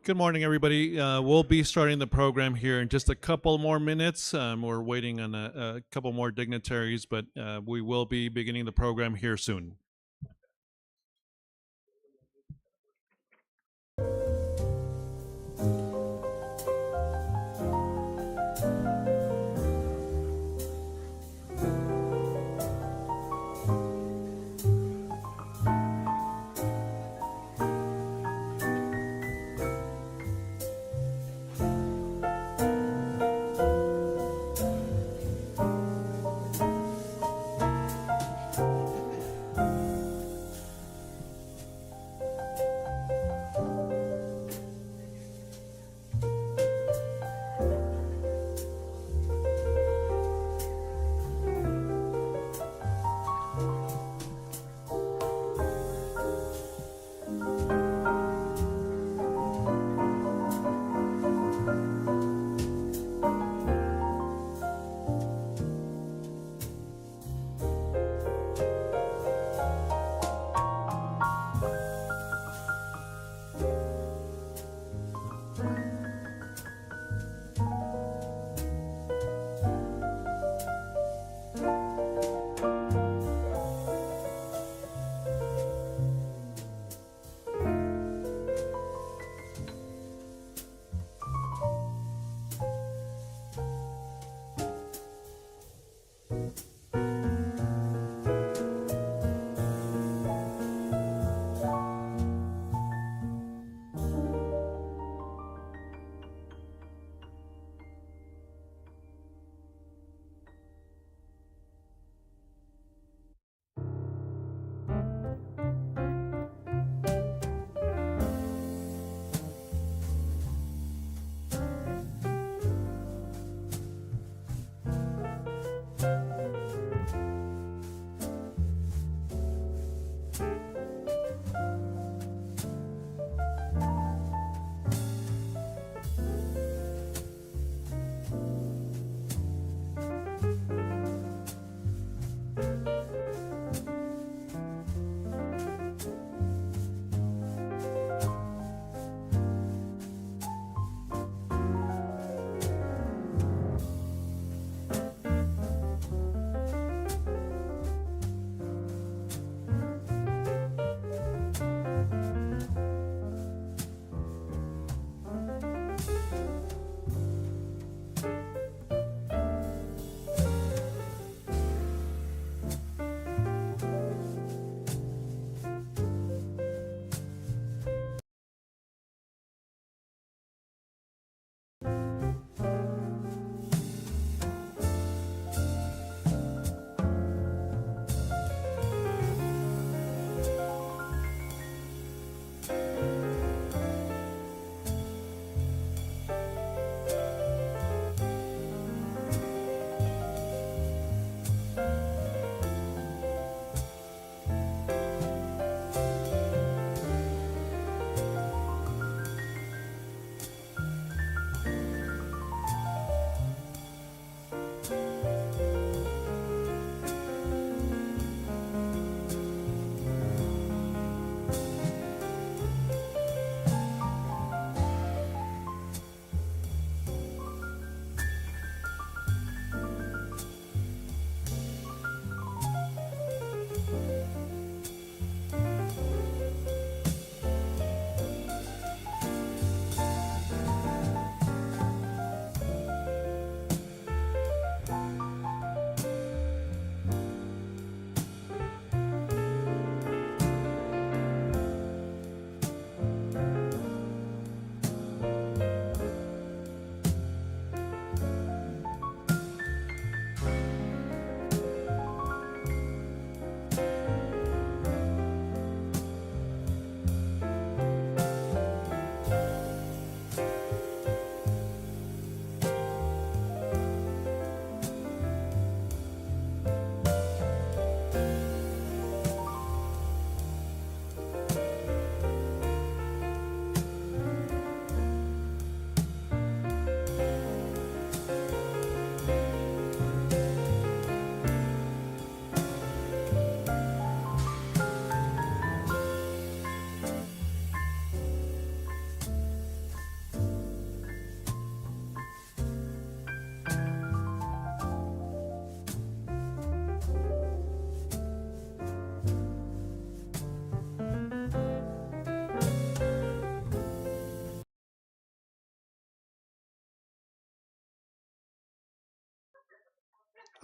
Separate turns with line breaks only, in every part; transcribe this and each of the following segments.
Good morning, everybody. We'll be starting the program here in just a couple more minutes. We're waiting on a couple more dignitaries, but we will be beginning the program here soon.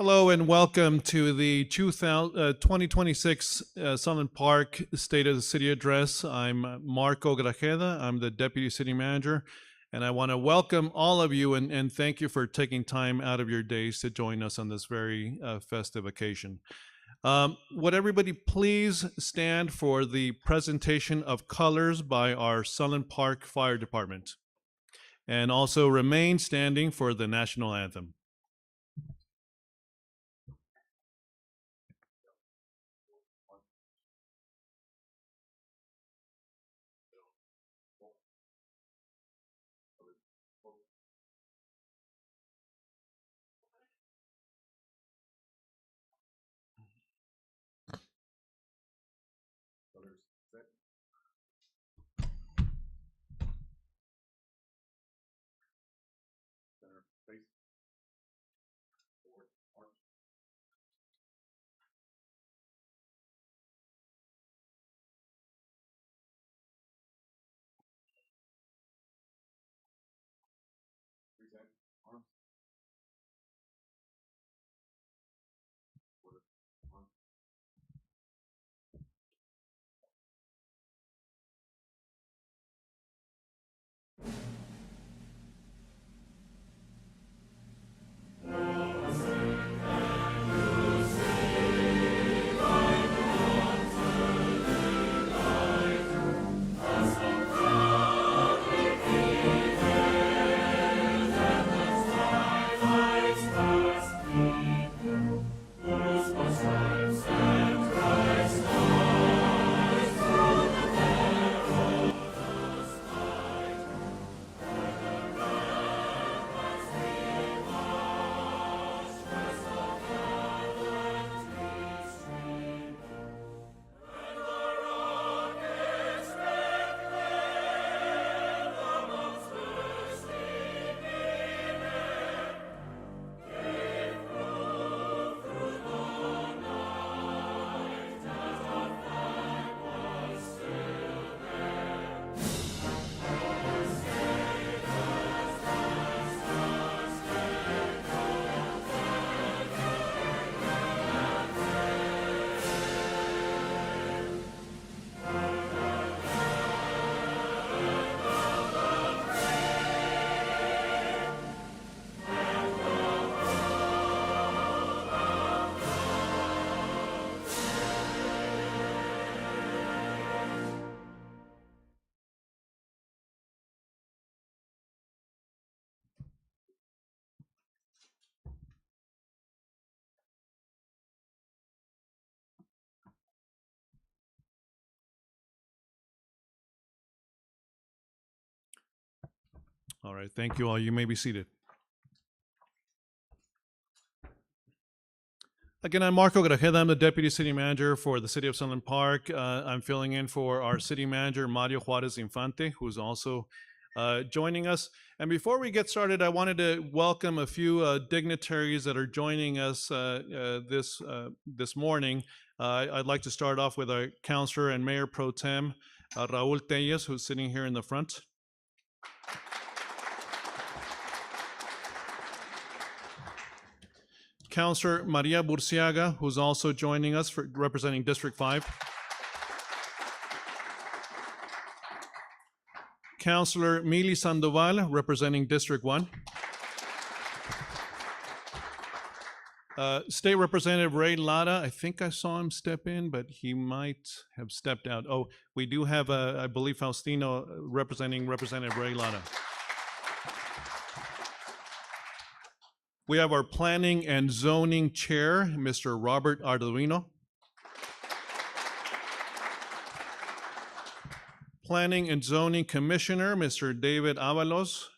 Hello and welcome to the 2026 Sunland Park State of the City Address. I'm Marco Grajeda. I'm the Deputy City Manager, and I want to welcome all of you and thank you for taking time out of your days to join us on this very festive occasion. Would everybody please stand for the presentation of colors by our Sunland Park Fire Department, and also remain standing for the national anthem. All right, thank you all. You may be seated. Again, I'm Marco Grajeda. I'm the Deputy City Manager for the City of Sunland Park. I'm filling in for our City Manager, Mario Juarez Infante, who's also joining us. And before we get started, I wanted to welcome a few dignitaries that are joining us this morning. I'd like to start off with our Councilor and Mayor Pro Tem, Raul Telles, who's sitting here in the front. Councilor Maria Burciaga, who's also joining us for representing District 5. Councilor Mili Sandoval, representing District 1. State Representative Ray Lara, I think I saw him step in, but he might have stepped out. Oh, we do have, I believe, Faustino representing Representative Ray Lara. We have our Planning and Zoning Chair, Mr. Robert Arduino. Planning and Zoning Commissioner, Mr. David Avalos.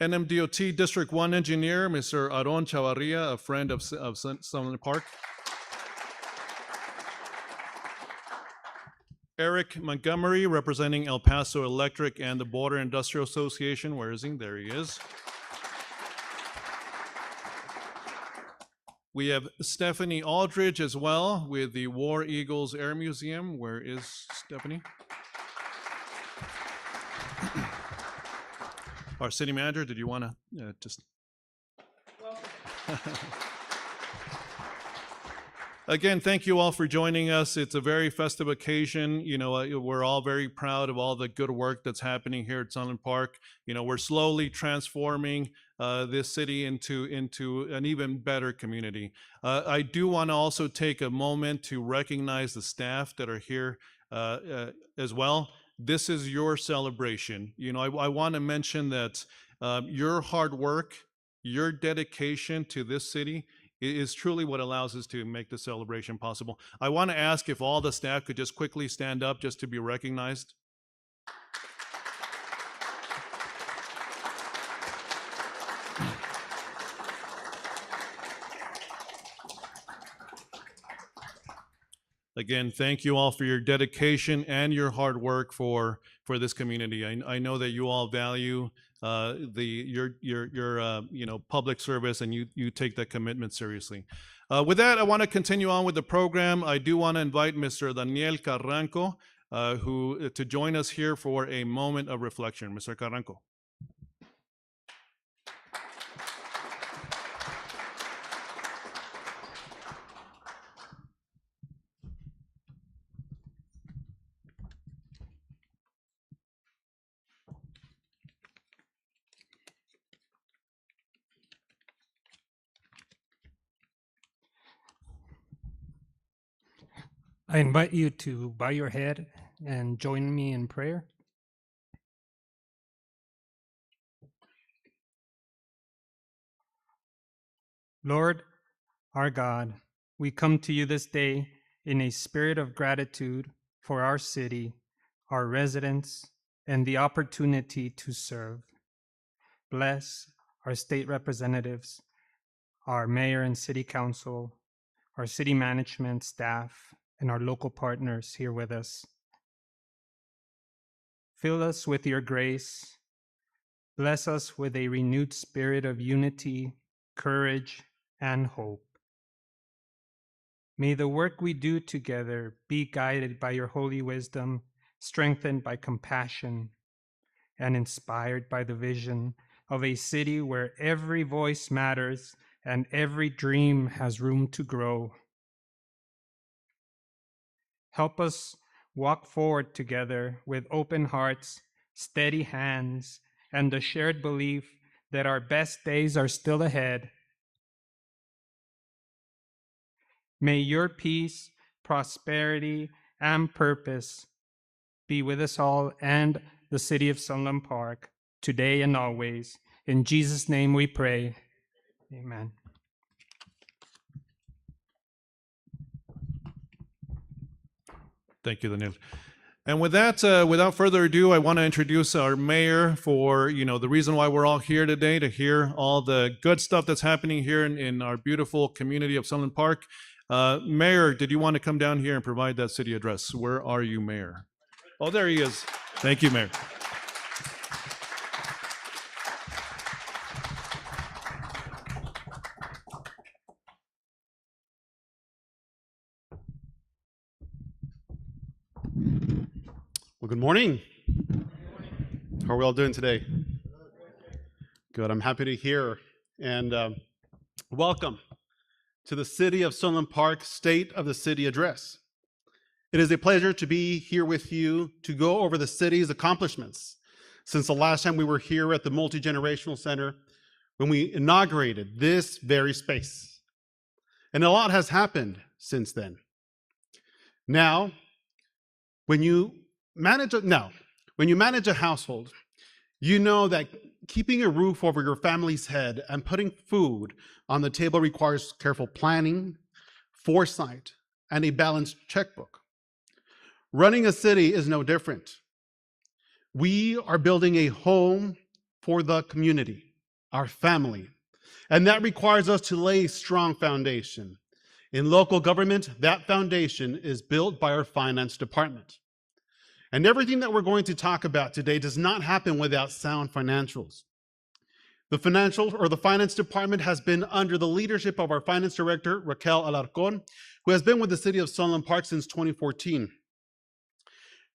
NMDOT District 1 Engineer, Mr. Aron Chavarria, a friend of Sunland Park. Eric Montgomery, representing El Paso Electric and the Border Industrial Association. Where is he? There he is. We have Stephanie Aldridge as well with the War Eagles Air Museum. Where is Stephanie? Our city manager, did you want to just... Again, thank you all for joining us. It's a very festive occasion. You know, we're all very proud of all the good work that's happening here at Sunland Park. You know, we're slowly transforming this city into an even better community. I do want to also take a moment to recognize the staff that are here as well. This is your celebration. You know, I want to mention that your hard work, your dedication to this city is truly what allows us to make the celebration possible. I want to ask if all the staff could just quickly stand up just to be recognized. Again, thank you all for your dedication and your hard work for this community. I know that you all value your public service, and you take that commitment seriously. With that, I want to continue on with the program. I do want to invite Mr. Daniel Carranco to join us here for a moment of reflection. Mr. Carranco.
I invite you to bow your head and join me in prayer. Lord, our God, we come to you this day in a spirit of gratitude for our city, our residents, and the opportunity to serve. Bless our state representatives, our mayor and city council, our city management staff, and our local partners here with us. Fill us with your grace. Bless us with a renewed spirit of unity, courage, and hope. May the work we do together be guided by your holy wisdom, strengthened by compassion, and inspired by the vision of a city where every voice matters and every dream has room to grow. Help us walk forward together with open hearts, steady hands, and the shared belief that our best days are still ahead. May your peace, prosperity, and purpose be with us all and the city of Sunland Park, today and always. In Jesus' name we pray. Amen.
Thank you, Daniel. And with that, without further ado, I want to introduce our mayor for, the reason why we're all here today, to hear all the good stuff that's happening here in our beautiful community of Sunland Park. Mayor, did you want to come down here and provide that city address? Where are you, Mayor? Oh, there he is. Thank you, Mayor.
Well, good morning. How are we all doing today? Good. I'm happy to hear. And welcome to the City of Sunland Park State of the City Address. It is a pleasure to be here with you to go over the city's accomplishments since the last time we were here at the Multi-Generational Center when we inaugurated this very space. And a lot has happened since then. Now, when you manage a household, you know that keeping a roof over your family's head and putting food on the table requires careful planning, foresight, and a balanced checkbook. Running a city is no different. We are building a home for the community, our family, and that requires us to lay a strong foundation. In local government, that foundation is built by our finance department. And everything that we're going to talk about today does not happen without sound financials. The finance department has been under the leadership of our finance director, Raquel Alarcon, who has been with the city of Sunland Park since 2014.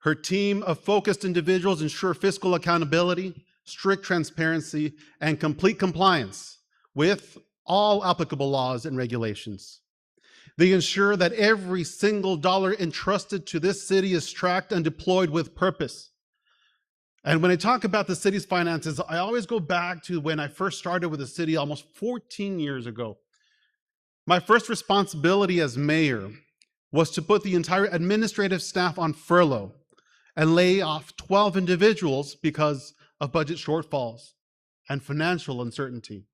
Her team of focused individuals ensure fiscal accountability, strict transparency, and complete compliance with all applicable laws and regulations. They ensure that every single dollar entrusted to this city is tracked and deployed with purpose. And when I talk about the city's finances, I always go back to when I first started with the city almost 14 years ago. My first responsibility as mayor was to put the entire administrative staff on furlough and lay off 12 individuals because of budget shortfalls and financial uncertainty.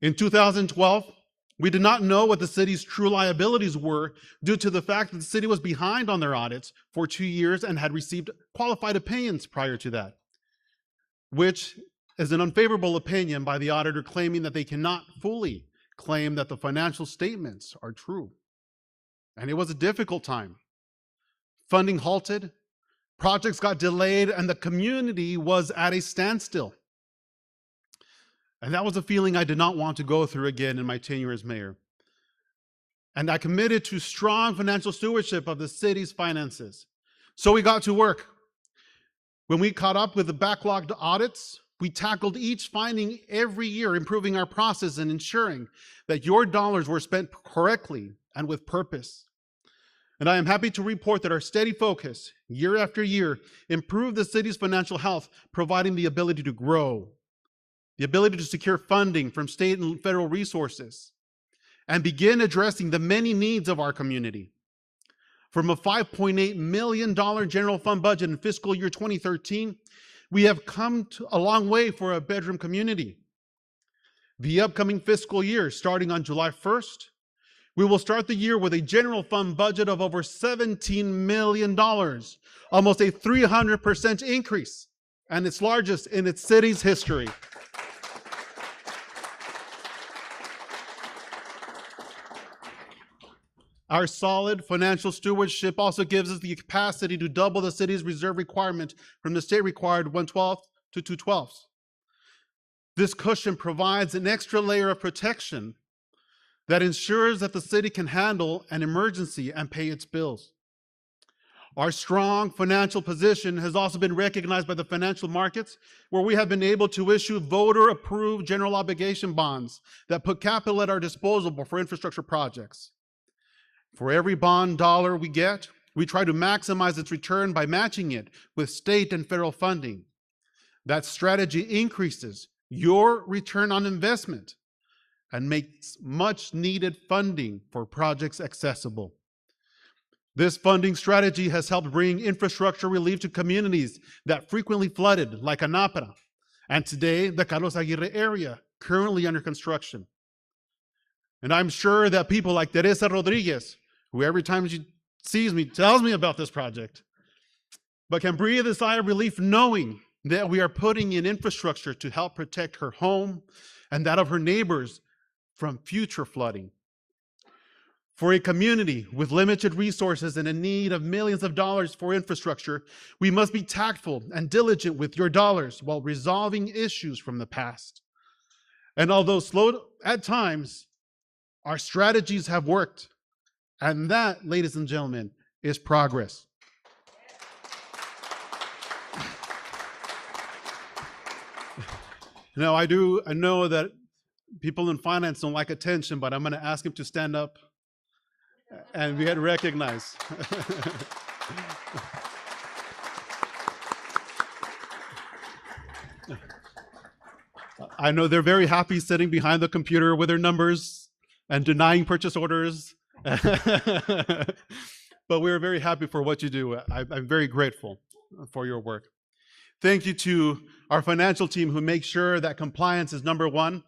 In 2012, we did not know what the city's true liabilities were due to the fact that the city was behind on their audits for 2 years and had received qualified opinions prior to that, which is an unfavorable opinion by the auditor claiming that they cannot fully claim that the financial statements are true. And it was a difficult time. Funding halted, projects got delayed, and the community was at a standstill. And that was a feeling I did not want to go through again in my tenure as mayor. And I committed to strong financial stewardship of the city's finances. So we got to work. When we caught up with the backlogged audits, we tackled each finding every year, improving our process and ensuring that your dollars were spent correctly and with purpose. And I am happy to report that our steady focus, year after year, improved the city's financial health, providing the ability to grow, the ability to secure funding from state and federal resources, and begin addressing the many needs of our community. From a $5.8 million general fund budget in fiscal year 2013, we have come a long way for a bedroom community. The upcoming fiscal year, starting on July 1st, we will start the year with a general fund budget of over $17 million, almost a 300% increase, and its largest in its city's history. Our solid financial stewardship also gives us the capacity to double the city's reserve requirement from the state required 1/12 to 2/12. This cushion provides an extra layer of protection that ensures that the city can handle an emergency and pay its bills. Our strong financial position has also been recognized by the financial markets, where we have been able to issue voter-approved general obligation bonds that put capital at our disposal for infrastructure projects. For every bond dollar we get, we try to maximize its return by matching it with state and federal funding. That strategy increases your return on investment and makes much needed funding for projects accessible. This funding strategy has helped bring infrastructure relief to communities that frequently flooded, like Anapra, and today the Carlos Aguirre area, currently under construction. And I'm sure that people like Teresa Rodriguez, who every time she sees me tells me about this project, but can breathe a sigh of relief knowing that we are putting in infrastructure to help protect her home and that of her neighbors from future flooding. For a community with limited resources and in need of millions of dollars for infrastructure, we must be tactful and diligent with your dollars while resolving issues from the past. And although slow at times, our strategies have worked. And that, ladies and gentlemen, is progress. Now, I know that people in finance don't like attention, but I'm going to ask him to stand up and we had recognized. I know they're very happy sitting behind the computer with their numbers and denying purchase orders. But we're very happy for what you do. I'm very grateful for your work. Thank you to our financial team who make sure that compliance is number one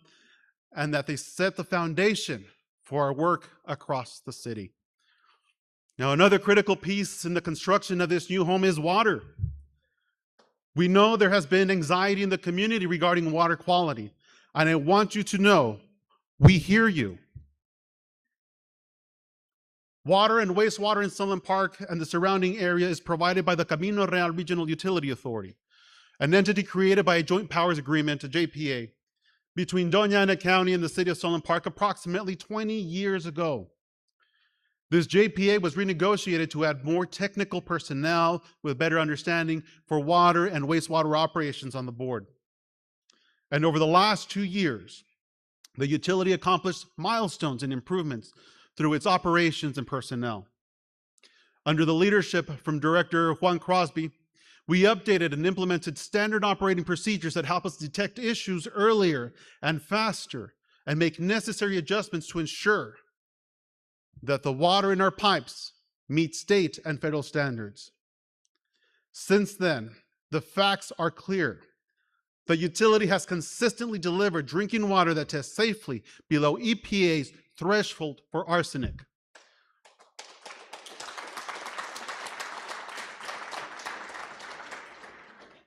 and that they set the foundation for our work across the city. Now, another critical piece in the construction of this new home is water. We know there has been anxiety in the community regarding water quality, and I want you to know we hear you. Water and wastewater in Sunland Park and the surrounding area is provided by the Camino Real Regional Utility Authority, an entity created by a joint powers agreement, a JPA, between Doña Ana County and the city of Sunland Park approximately 20 years ago. This JPA was renegotiated to add more technical personnel with better understanding for water and wastewater operations on the board. And over the last 2 years, the utility accomplished milestones and improvements through its operations and personnel. Under the leadership from Director Juan Crosby, we updated and implemented standard operating procedures that help us detect issues earlier and faster and make necessary adjustments to ensure that the water in our pipes meet state and federal standards. Since then, the facts are clear. The utility has consistently delivered drinking water that tests safely below EPA's threshold for arsenic.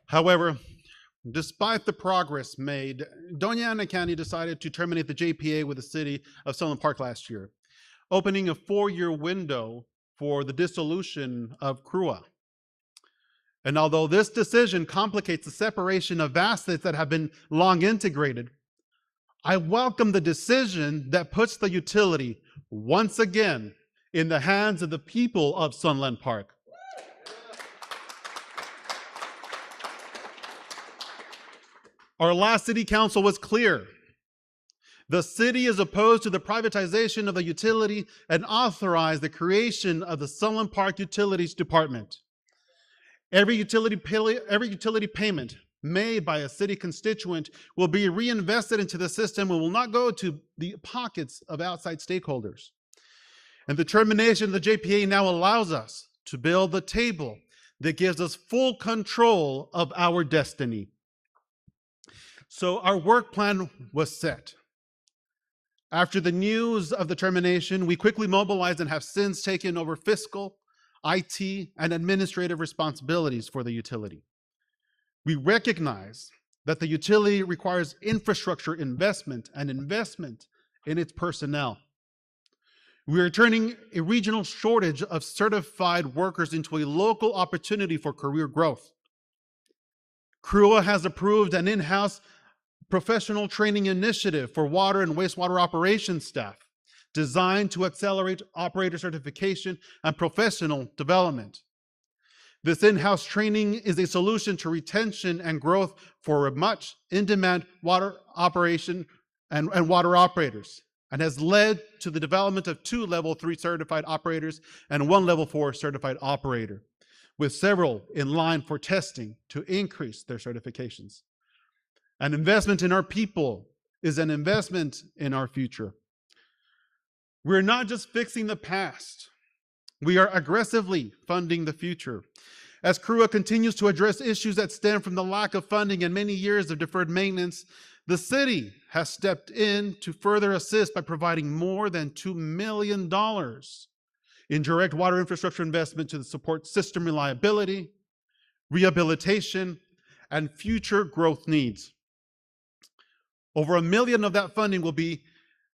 However, despite the progress made, Doña Ana County decided to terminate the JPA with the city of Sunland Park last year, opening a 4-year window for the dissolution of CRUA. And although this decision complicates the separation of assets that have been long integrated, I welcome the decision that puts the utility once again in the hands of the people of Sunland Park. Our last city council was clear. The city is opposed to the privatization of the utility and authorized the creation of the Sunland Park Utilities Department. Every utility payment made by a city constituent will be reinvested into the system and will not go to the pockets of outside stakeholders. And the termination of the JPA now allows us to build the table that gives us full control of our destiny. So our work plan was set. After the news of the termination, we quickly mobilized and have since taken over fiscal, IT, and administrative responsibilities for the utility. We recognize that the utility requires infrastructure investment and investment in its personnel. We are turning a regional shortage of certified workers into a local opportunity for career growth. CRUA has approved an in-house professional training initiative for water and wastewater operations staff designed to accelerate operator certification and professional development. This in-house training is a solution to retention and growth for a much in-demand water operation and water operators, and has led to the development of 2 Level 3 certified operators and 1 Level 4 certified operator, with several in line for testing to increase their certifications. An investment in our people is an investment in our future. We're not just fixing the past. We are aggressively funding the future. As CRUA continues to address issues that stem from the lack of funding and many years of deferred maintenance, the city has stepped in to further assist by providing more than $2 million in direct water infrastructure investment to support system reliability, rehabilitation, and future growth needs. Over $1 million of that funding will be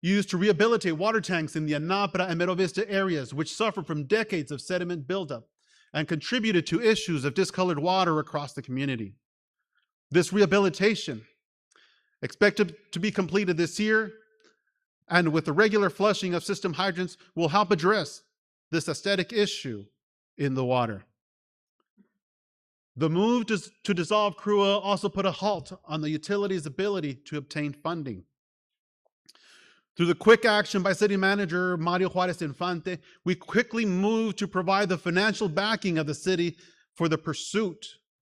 used to rehabilitate water tanks in the Anapra and Mero Vista areas, which suffered from decades of sediment buildup and contributed to issues of discolored water across the community. This rehabilitation, expected to be completed this year, and with the regular flushing of system hydrants, will help address this aesthetic issue in the water. The move to dissolve CRUA also put a halt on the utility's ability to obtain funding. Through the quick action by City Manager Mario Juarez Infante, we quickly moved to provide the financial backing of the city for the pursuit,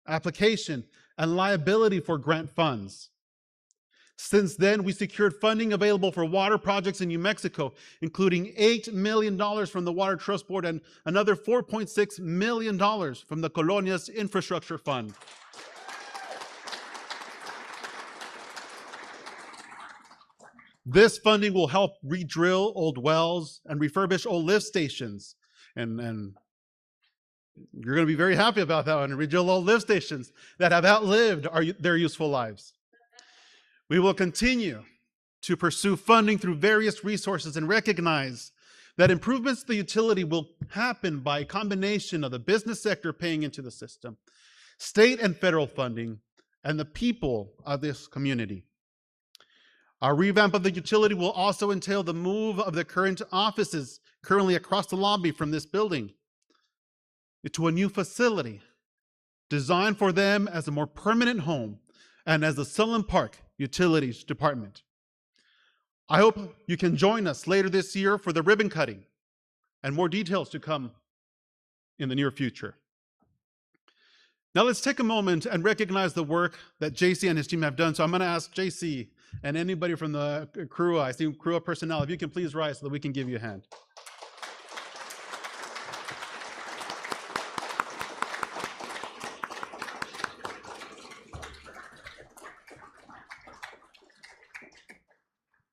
application, and liability for grant funds. Since then, we secured funding available for water projects in New Mexico, including $8 million from the Water Trust Board and another $4.6 million from the Colonia's Infrastructure Fund. This funding will help re-drill old wells and refurbish old lift stations. And you're going to be very happy about that one, re-drill old lift stations that have outlived their useful lives. We will continue to pursue funding through various resources and recognize that improvements to the utility will happen by a combination of the business sector paying into the system, state and federal funding, and the people of this community. Our revamp of the utility will also entail the move of the current offices currently across the lobby from this building to a new facility designed for them as a more permanent home and as the Sunland Park Utilities Department. I hope you can join us later this year for the ribbon cutting and more details to come in the near future. Now let's take a moment and recognize the work that JC and his team have done. So I'm going to ask JC and anybody from the crew, I see crew personnel, if you can please rise so that we can give you a hand.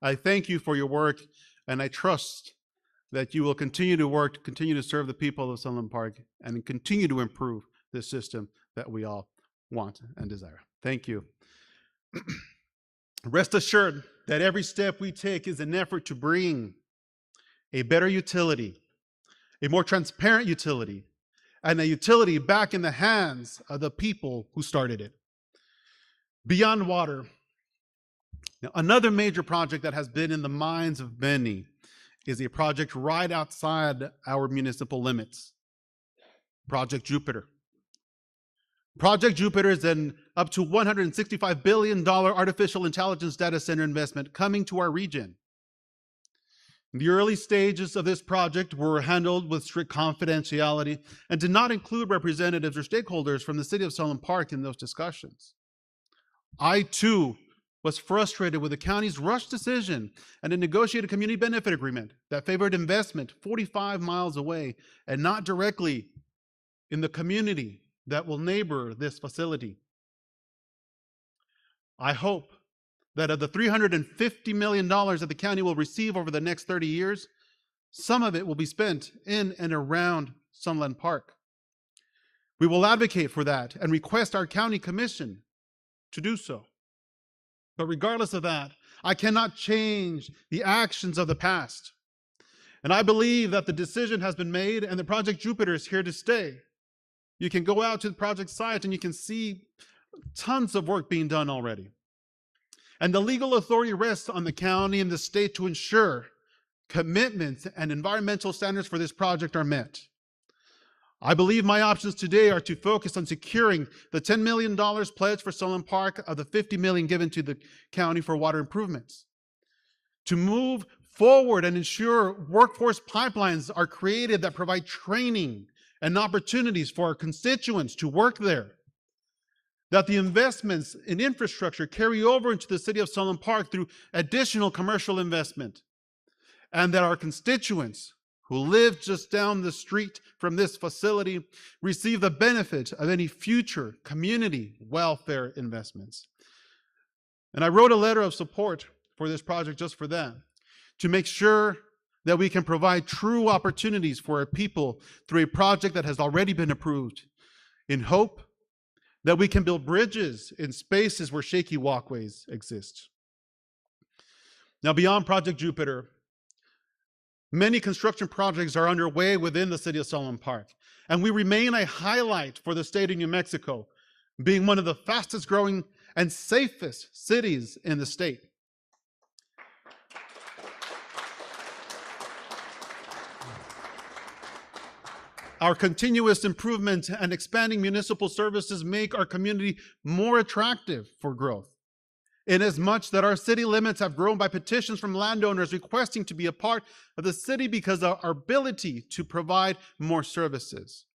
I thank you for your work, and I trust that you will continue to work, continue to serve the people of Sunland Park, and continue to improve this system that we all want and desire. Thank you. Rest assured that every step we take is an effort to bring a better utility, a more transparent utility, and a utility back in the hands of the people who started it. Beyond water, now, another major project that has been in the minds of many is a project right outside our municipal limits, Project Jupiter. Project Jupiter is an up to $165 billion artificial intelligence data center investment coming to our region. The early stages of this project were handled with strict confidentiality and did not include representatives or stakeholders from the city of Sunland Park in those discussions. I, too, was frustrated with the county's rushed decision and a negotiated community benefit agreement that favored investment 45 miles away and not directly in the community that will neighbor this facility. I hope that of the $350 million that the county will receive over the next 30 years, some of it will be spent in and around Sunland Park. We will advocate for that and request our county commission to do so. But regardless of that, I cannot change the actions of the past. And I believe that the decision has been made and the Project Jupiter is here to stay. You can go out to the project site and you can see tons of work being done already. And the legal authority rests on the county and the state to ensure commitments and environmental standards for this project are met. I believe my options today are to focus on securing the $10 million pledged for Sunland Park of the $50 million given to the county for water improvements. To move forward and ensure workforce pipelines are created that provide training and opportunities for our constituents to work there. That the investments in infrastructure carry over into the city of Sunland Park through additional commercial investment. And that our constituents who live just down the street from this facility receive the benefit of any future community welfare investments. And I wrote a letter of support for this project just for them, to make sure that we can provide true opportunities for our people through a project that has already been approved, in hope that we can build bridges in spaces where shaky walkways exist. Now, beyond Project Jupiter, many construction projects are underway within the city of Sunland Park, and we remain a highlight for the state of New Mexico, being one of the fastest growing and safest cities in the state. Our continuous improvement and expanding municipal services make our community more attractive for growth, inasmuch that our city limits have grown by petitions from landowners requesting to be a part of the city because of our ability to provide more services.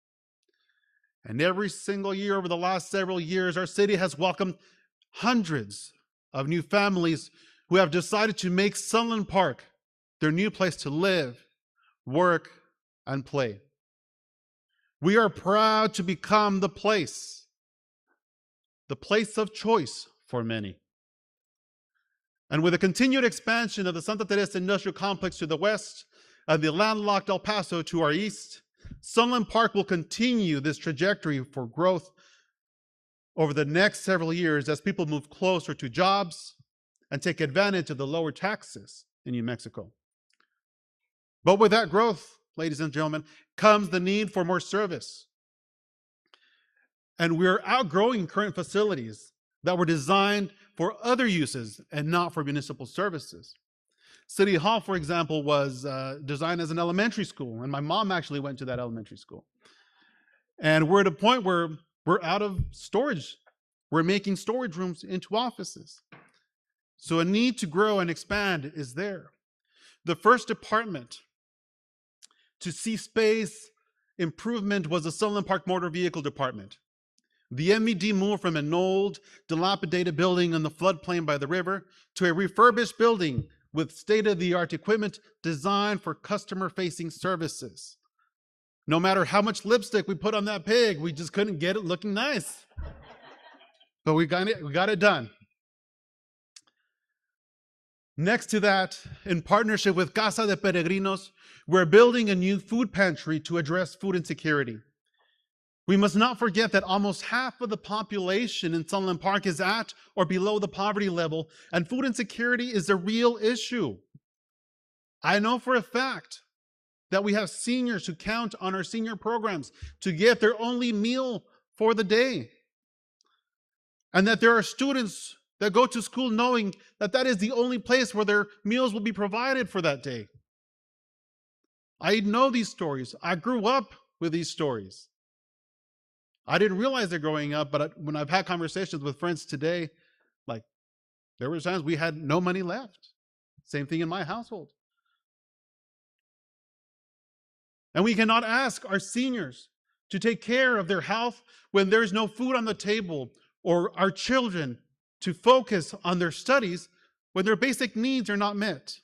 And every single year over the last several years, our city has welcomed hundreds of new families who have decided to make Sunland Park their new place to live, work, and play. We are proud to become the place of choice for many. And with the continued expansion of the Santa Teresa Industrial Complex to the west and the landlocked El Paso to our east, Sunland Park will continue this trajectory for growth over the next several years as people move closer to jobs and take advantage of the lower taxes in New Mexico. But with that growth, ladies and gentlemen, comes the need for more service. And we're outgrowing current facilities that were designed for other uses and not for municipal services. City Hall, for example, was designed as an elementary school, and my mom actually went to that elementary school. And we're at a point where we're out of storage. We're making storage rooms into offices. So a need to grow and expand is there. The first department to see space improvement was the Sunland Park Motor Vehicle Department. The MVD moved from an old, dilapidated building on the floodplain by the river to a refurbished building with state-of-the-art equipment designed for customer-facing services. No matter how much lipstick we put on that pig, we just couldn't get it looking nice. But we got it done. Next to that, in partnership with Casa de Peregrinos, we're building a new food pantry to address food insecurity. We must not forget that almost half of the population in Sunland Park is at or below the poverty level, and food insecurity is a real issue. I know for a fact that we have seniors who count on our senior programs to get their only meal for the day, and that there are students that go to school knowing that that is the only place where their meals will be provided for that day. I know these stories. I grew up with these stories. I didn't realize they're growing up, but when I've had conversations with friends today, like there were times we had no money left. Same thing in my household. And we cannot ask our seniors to take care of their health when there's no food on the table, or our children to focus on their studies when their basic needs are not met.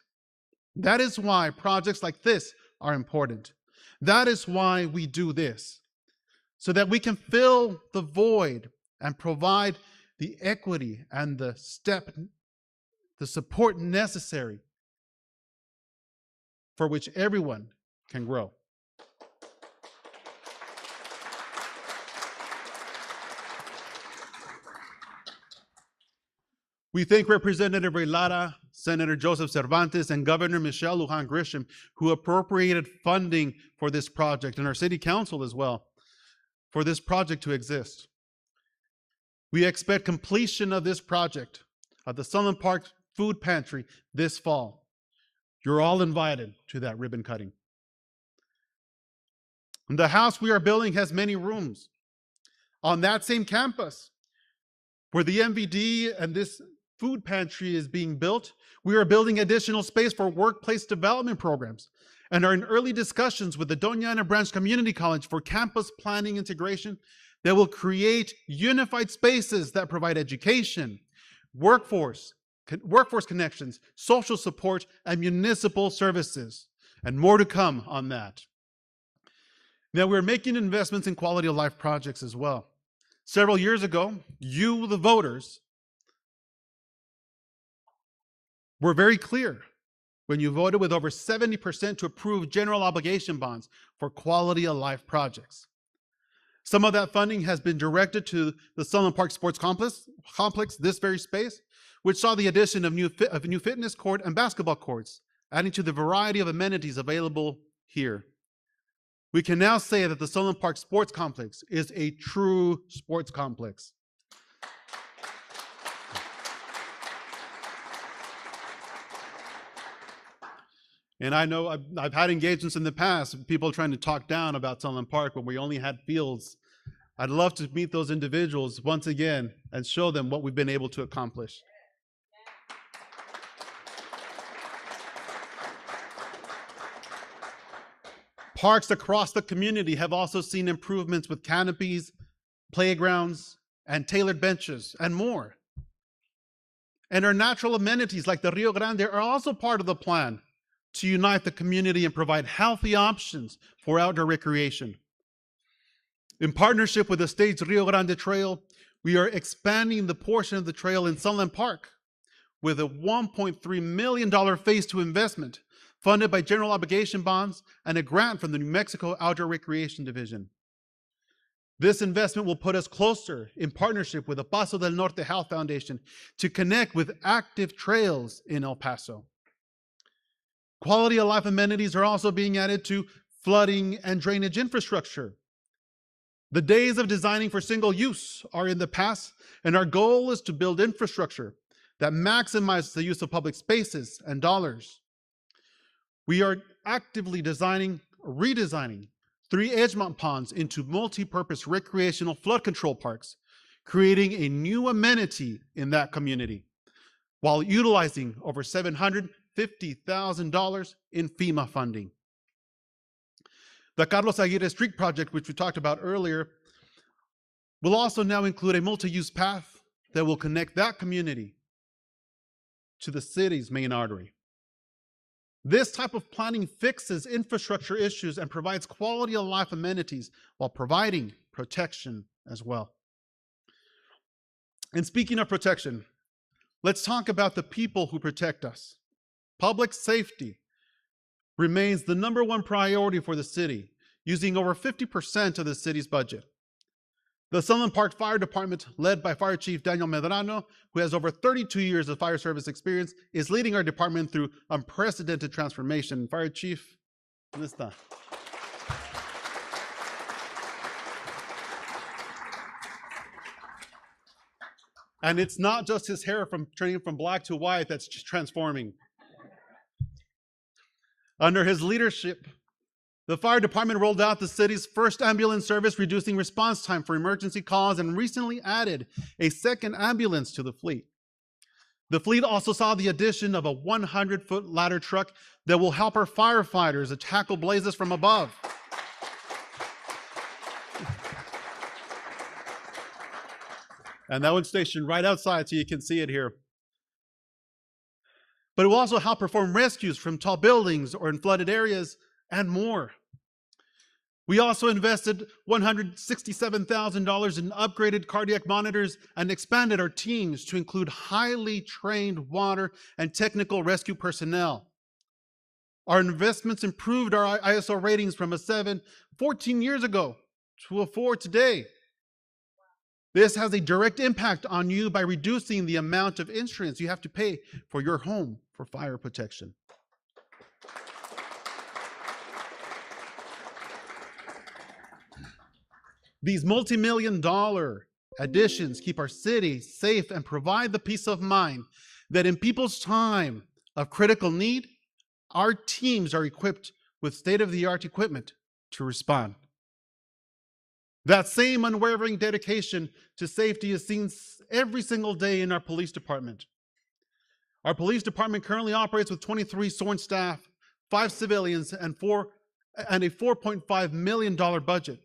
That is why projects like this are important. That is why we do this, so that we can fill the void and provide the equity and the support necessary for which everyone can grow. We thank Representative Lara, Senator Joseph Cervantes, and Governor Michelle Lujan Grisham, who appropriated funding for this project, and our city council as well, for this project to exist. We expect completion of this project at the Sunland Park Food Pantry this fall. You're all invited to that ribbon cutting. And the house we are building has many rooms. On that same campus, where the MVD and this food pantry is being built, we are building additional space for workplace development programs and are in early discussions with the Doña Ana Branch Community College for campus planning integration that will create unified spaces that provide education, workforce connections, social support, and municipal services, and more to come on that. Now, we're making investments in quality of life projects as well. Several years ago, you, the voters, were very clear when you voted with over 70% to approve general obligation bonds for quality of life projects. Some of that funding has been directed to the Sunland Park Sports Complex, this very space, which saw the addition of new fitness court and basketball courts, adding to the variety of amenities available here. We can now say that the Sunland Park Sports Complex is a true sports complex. And I know I've had engagements in the past, people trying to talk down about Sunland Park when we only had fields. I'd love to meet those individuals once again and show them what we've been able to accomplish. Parks across the community have also seen improvements with canopies, playgrounds, and tailored benches, and more. And our natural amenities like the Rio Grande are also part of the plan to unite the community and provide healthy options for outdoor recreation. In partnership with the state's Rio Grande Trail, we are expanding the portion of the trail in Sunland Park with a $1.3 million phase 2 investment funded by general obligation bonds and a grant from the New Mexico Outdoor Recreation Division. This investment will put us closer in partnership with the Paso del Norte Health Foundation to connect with active trails in El Paso. Quality of life amenities are also being added to flooding and drainage infrastructure. The days of designing for single use are in the past, and our goal is to build infrastructure that maximizes the use of public spaces and dollars. We are actively redesigning 3 Edgemont ponds into multi-purpose recreational flood control parks, creating a new amenity in that community, while utilizing over $750,000 in FEMA funding. The Carlos Aguirre Street project, which we talked about earlier, will also now include a multi-use path that will connect that community to the city's main artery. This type of planning fixes infrastructure issues and provides quality of life amenities while providing protection as well. And speaking of protection, let's talk about the people who protect us. Public safety remains the #1 priority for the city, using over 50% of the city's budget. The Sunland Park Fire Department, led by Fire Chief Daniel Medrano, who has over 32 years of fire service experience, is leading our department through unprecedented transformation. Fire Chief, ¿dónde está? And it's not just his hair from turning from black to white that's transforming. Under his leadership, the fire department rolled out the city's first ambulance service, reducing response time for emergency calls, and recently added a second ambulance to the fleet. The fleet also saw the addition of a 100-foot ladder truck that will help our firefighters tackle blazes from above. And that one's stationed right outside, so you can see it here. But it will also help perform rescues from tall buildings or in flooded areas and more. We also invested $167,000 in upgraded cardiac monitors and expanded our teams to include highly trained water and technical rescue personnel. Our investments improved our ISO ratings from a 7 14 years ago to a 4 today. This has a direct impact on you by reducing the amount of insurance you have to pay for your home for fire protection. These multi-million-dollar additions keep our city safe and provide the peace of mind that in people's time of critical need, our teams are equipped with state-of-the-art equipment to respond. That same unwavering dedication to safety is seen every single day in our police department. Our police department currently operates with 23 sworn staff, 5 civilians, and a $4.5 million budget.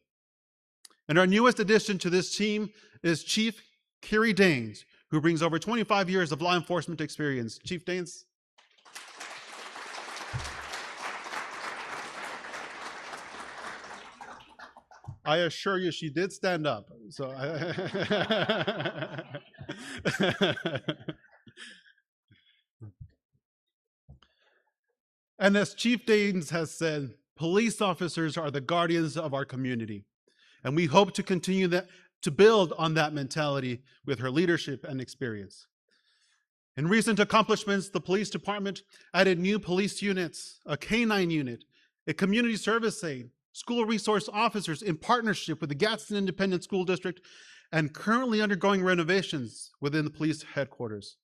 And our newest addition to this team is Chief Kerry Daines, who brings over 25 years of law enforcement experience. Chief Daines. I assure you she did stand up. So And as Chief Daines has said, police officers are the guardians of our community. And we hope to continue to build on that mentality with her leadership and experience. In recent accomplishments, the police department added new police units, a K-9 unit, a community service aide, school resource officers in partnership with the Gadsden Independent School District, and currently undergoing renovations within the police headquarters.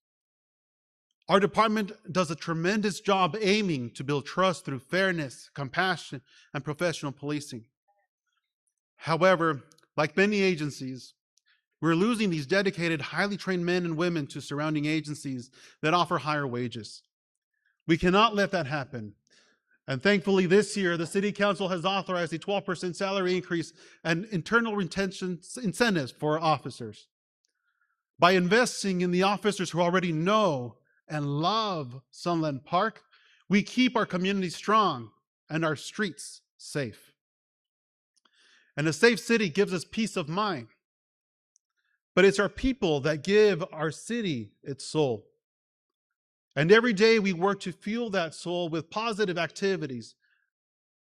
Our department does a tremendous job aiming to build trust through fairness, compassion, and professional policing. However, like many agencies, we're losing these dedicated, highly trained men and women to surrounding agencies that offer higher wages. We cannot let that happen. And thankfully, this year, the City Council has authorized a 12% salary increase and internal retention incentives for our officers. By investing in the officers who already know and love Sunland Park, we keep our community strong and our streets safe. And a safe city gives us peace of mind. But it's our people that give our city its soul. And every day we work to fuel that soul with positive activities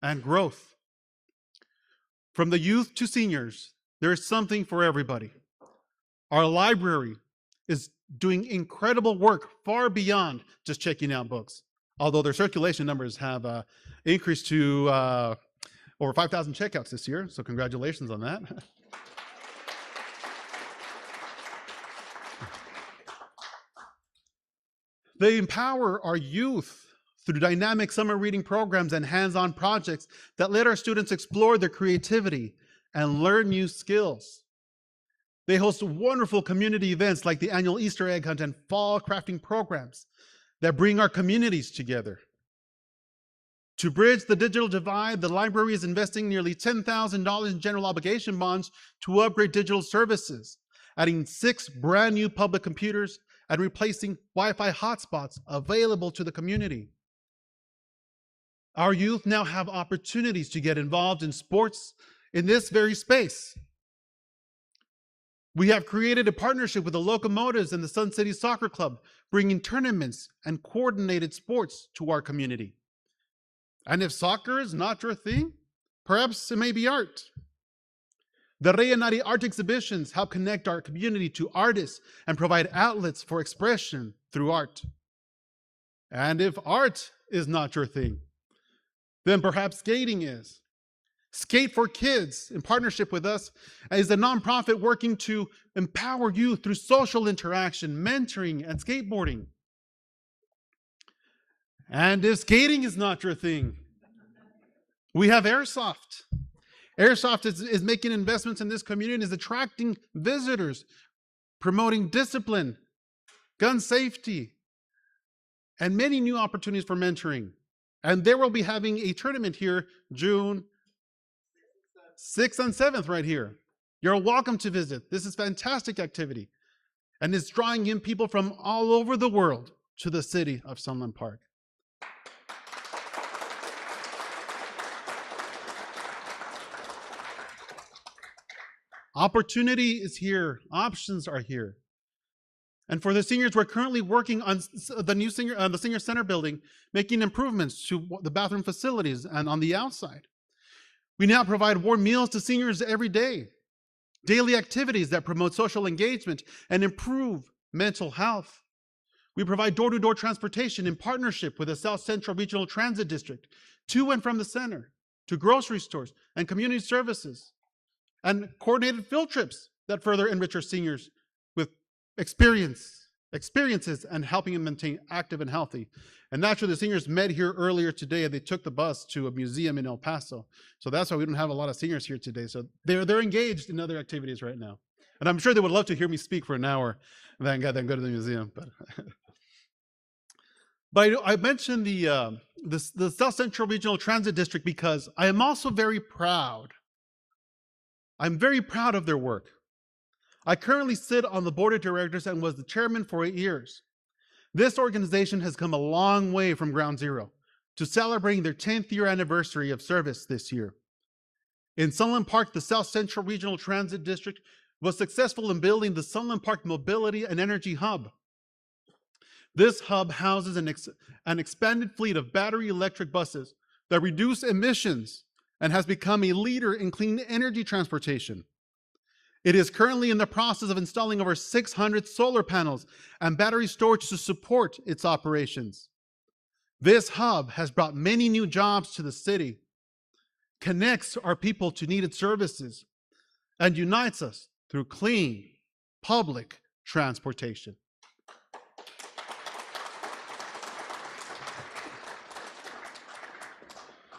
and growth. From the youth to seniors, there is something for everybody. Our library is doing incredible work far beyond just checking out books, although their circulation numbers have increased to over 5,000 checkouts this year, so congratulations on that. They empower our youth through dynamic summer reading programs and hands-on projects that let our students explore their creativity and learn new skills. They host wonderful community events like the annual Easter egg hunt and fall crafting programs that bring our communities together. To bridge the digital divide, the library is investing nearly $10,000 in general obligation bonds to upgrade digital services, adding 6 brand new public computers and replacing Wi-Fi hotspots available to the community. Our youth now have opportunities to get involved in sports in this very space. We have created a partnership with the Locomotives and the Sun City Soccer Club, bringing tournaments and coordinated sports to our community. And if soccer is not your thing, perhaps it may be art. The Reyanari art exhibitions help connect our community to artists and provide outlets for expression through art. And if art is not your thing, then perhaps skating is. Skate for Kids, in partnership with us, is a nonprofit working to empower youth through social interaction, mentoring, and skateboarding. And if skating is not your thing, we have Airsoft. Airsoft is making investments in this community, is attracting visitors, promoting discipline, gun safety, and many new opportunities for mentoring. And they will be having a tournament here June 6th and 7th right here. You're welcome to visit. This is fantastic activity. And it's drawing in people from all over the world to the city of Sunland Park. Opportunity is here. Options are here. And for the seniors, we're currently working on the senior center building, making improvements to the bathroom facilities and on the outside. We now provide warm meals to seniors every day, daily activities that promote social engagement and improve mental health. We provide door-to-door transportation in partnership with the South Central Regional Transit District to and from the center, to grocery stores and community services, and coordinated field trips that further enrich our seniors with experiences and helping them maintain active and healthy. And naturally, the seniors met here earlier today and they took the bus to a museum in El Paso. So that's why we don't have a lot of seniors here today. So they're engaged in other activities right now. And I'm sure they would love to hear me speak for an hour and then go to the museum. But I mentioned the South Central Regional Transit District because I am also very proud. I'm very proud of their work. I currently sit on the board of directors and was the chairman for 8 years. This organization has come a long way from ground zero to celebrating their 10th year anniversary of service this year. In Sunland Park, the South Central Regional Transit District was successful in building the Sunland Park Mobility and Energy Hub. This hub houses an expanded fleet of battery electric buses that reduce emissions and has become a leader in clean energy transportation. It is currently in the process of installing over 600 solar panels and battery storage to support its operations. This hub has brought many new jobs to the city, connects our people to needed services, and unites us through clean public transportation.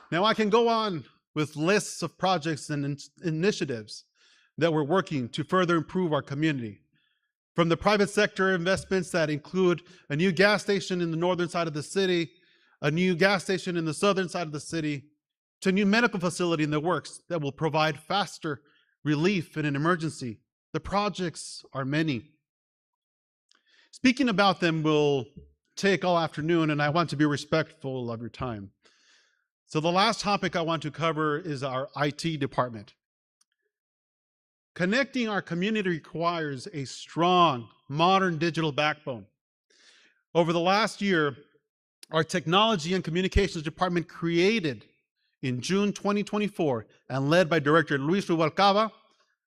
Now I can go on with lists of projects and initiatives that we're working to further improve our community. From the private sector investments that include a new gas station in the northern side of the city, a new gas station in the southern side of the city, to a new medical facility in the works that will provide faster relief in an emergency. The projects are many. Speaking about them will take all afternoon, and I want to be respectful of your time. So the last topic I want to cover is our IT department. Connecting our community requires a strong, modern digital backbone. Over the last year, our Technology and Communications Department, created in June 2024 and led by Director Luis Rubalcaba,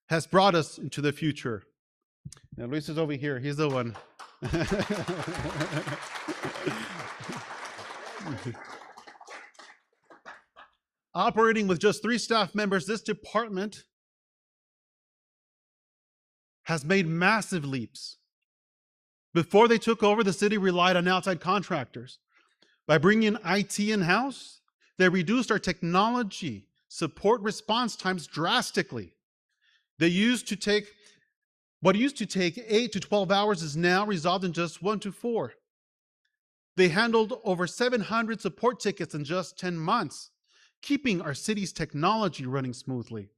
has brought us into the future. Now, Luis is over here. He's the one. Operating with just 3 staff members, this department has made massive leaps. Before they took over, the city relied on outside contractors. By bringing IT in-house, they reduced our technology support response times drastically. What used to take 8 to 12 hours is now resolved in just 1 to 4. They handled over 700 support tickets in just 10 months, keeping our city's technology running smoothly.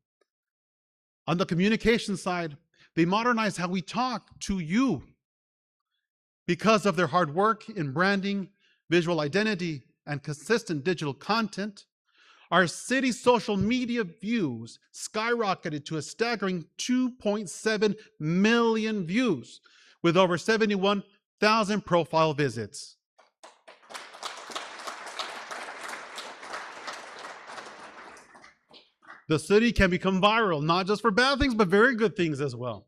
On the communication side, they modernized how we talk to you. Because of their hard work in branding, visual identity, and consistent digital content, our city's social media views skyrocketed to a staggering 2.7 million views, with over 71,000 profile visits. The city can become viral, not just for bad things, but very good things as well.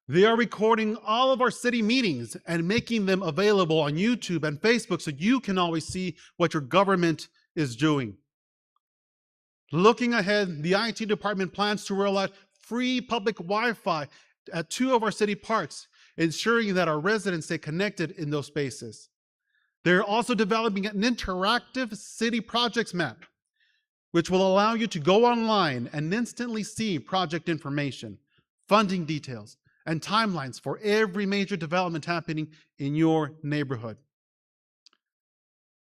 They are recording all of our city meetings and making them available on YouTube and Facebook so you can always see what your government is doing. Looking ahead, the IT department plans to roll out free public Wi-Fi at 2 of our city parks, ensuring that our residents stay connected in those spaces. They're also developing an interactive city projects map, which will allow you to go online and instantly see project information, funding details, and timelines for every major development happening in your neighborhood.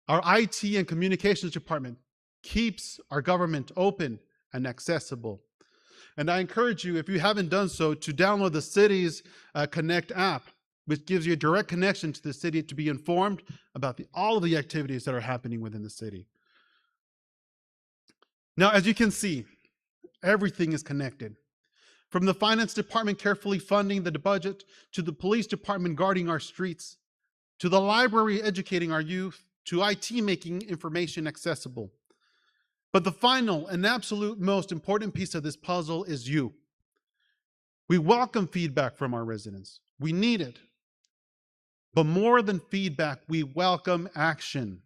Our IT and communications department keeps our government open and accessible. And I encourage you, if you haven't done so, to download the city's Connect app, which gives you a direct connection to the city to be informed about all of the activities that are happening within the city. Now, as you can see, everything is connected. From the finance department carefully funding the budget, to the police department guarding our streets, to the library educating our youth, to IT making information accessible. But the final and absolute most important piece of this puzzle is you. We welcome feedback from our residents. We need it. But more than feedback, we welcome action.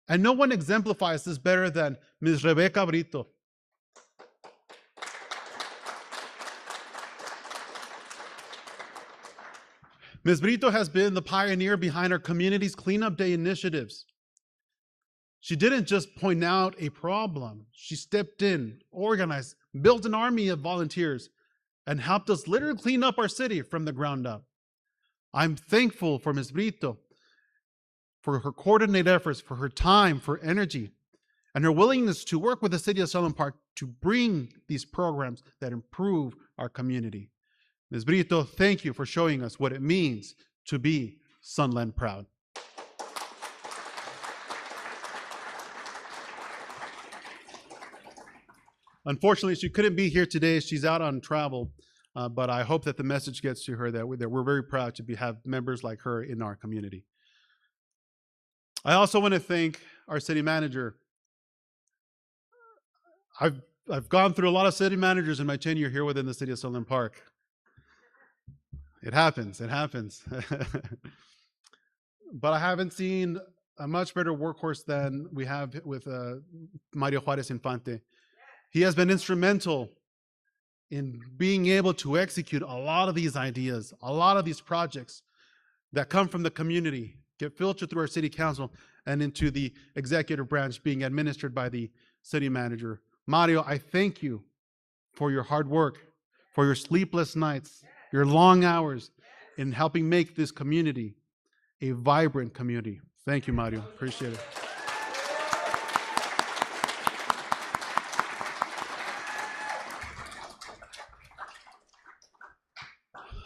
And no one exemplifies this better than Ms. Rebecca Brito. Ms. Brito has been the pioneer behind our community's cleanup day initiatives. She didn't just point out a problem. She stepped in, organized, built an army of volunteers, and helped us literally clean up our city from the ground up. I'm thankful for Ms. Brito, for her coordinated efforts, for her time, for energy, and her willingness to work with the city of Sunland Park to bring these programs that improve our community. Ms. Brito, thank you for showing us what it means to be Sunland proud. Unfortunately, she couldn't be here today. She's out on travel, but I hope that the message gets to her that we're very proud to have members like her in our community. I also want to thank our city manager. I've gone through a lot of city managers in my tenure here within the city of Sunland Park. It happens. But I haven't seen a much better workhorse than we have with Mario Juarez Infante. He has been instrumental in being able to execute a lot of these ideas, a lot of these projects that come from the community, get filtered through our city council and into the executive branch being administered by the city manager. Mario, I thank you for your hard work, for your sleepless nights, your long hours in helping make this community a vibrant community. Thank you, Mario. Appreciate it.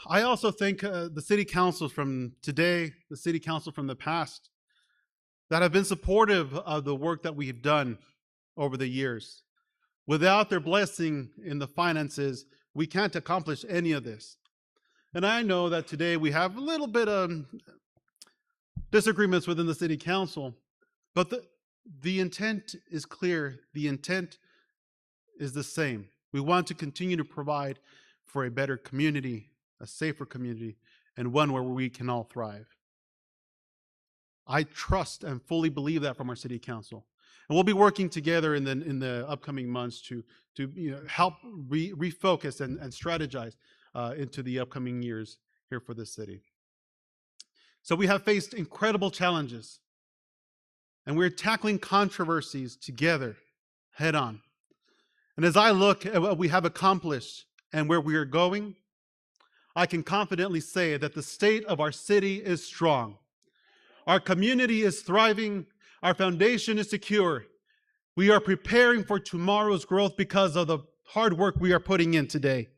I also thank the city councils from today, the city council from the past, that have been supportive of the work that we've done over the years. Without their blessing in the finances, we can't accomplish any of this. And I know that today we have a little bit of disagreements within the city council, but the intent is clear. The intent is the same. We want to continue to provide for a better community, a safer community, and one where we can all thrive. I trust and fully believe that from our city council. And we'll be working together in the upcoming months to help refocus and strategize into the upcoming years here for the city. So we have faced incredible challenges, and we're tackling controversies together head on. And as I look at what we have accomplished and where we are going, I can confidently say that the state of our city is strong. Our community is thriving. Our foundation is secure. We are preparing for tomorrow's growth because of the hard work we are putting in today.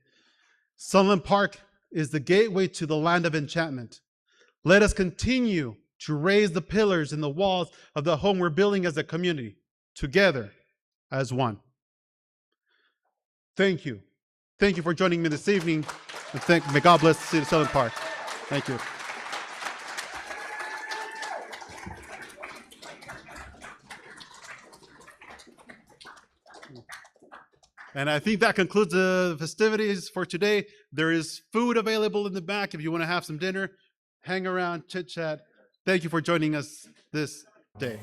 Sunland Park is the gateway to the land of enchantment. Let us continue to raise the pillars and the walls of the home we're building as a community, together as one. Thank you. Thank you for joining me this evening. And may God bless the city of Sunland Park. Thank you. And I think that concludes the festivities for today. There is food available in the back if you want to have some dinner. Hang around, chit chat. Thank you for joining us this day.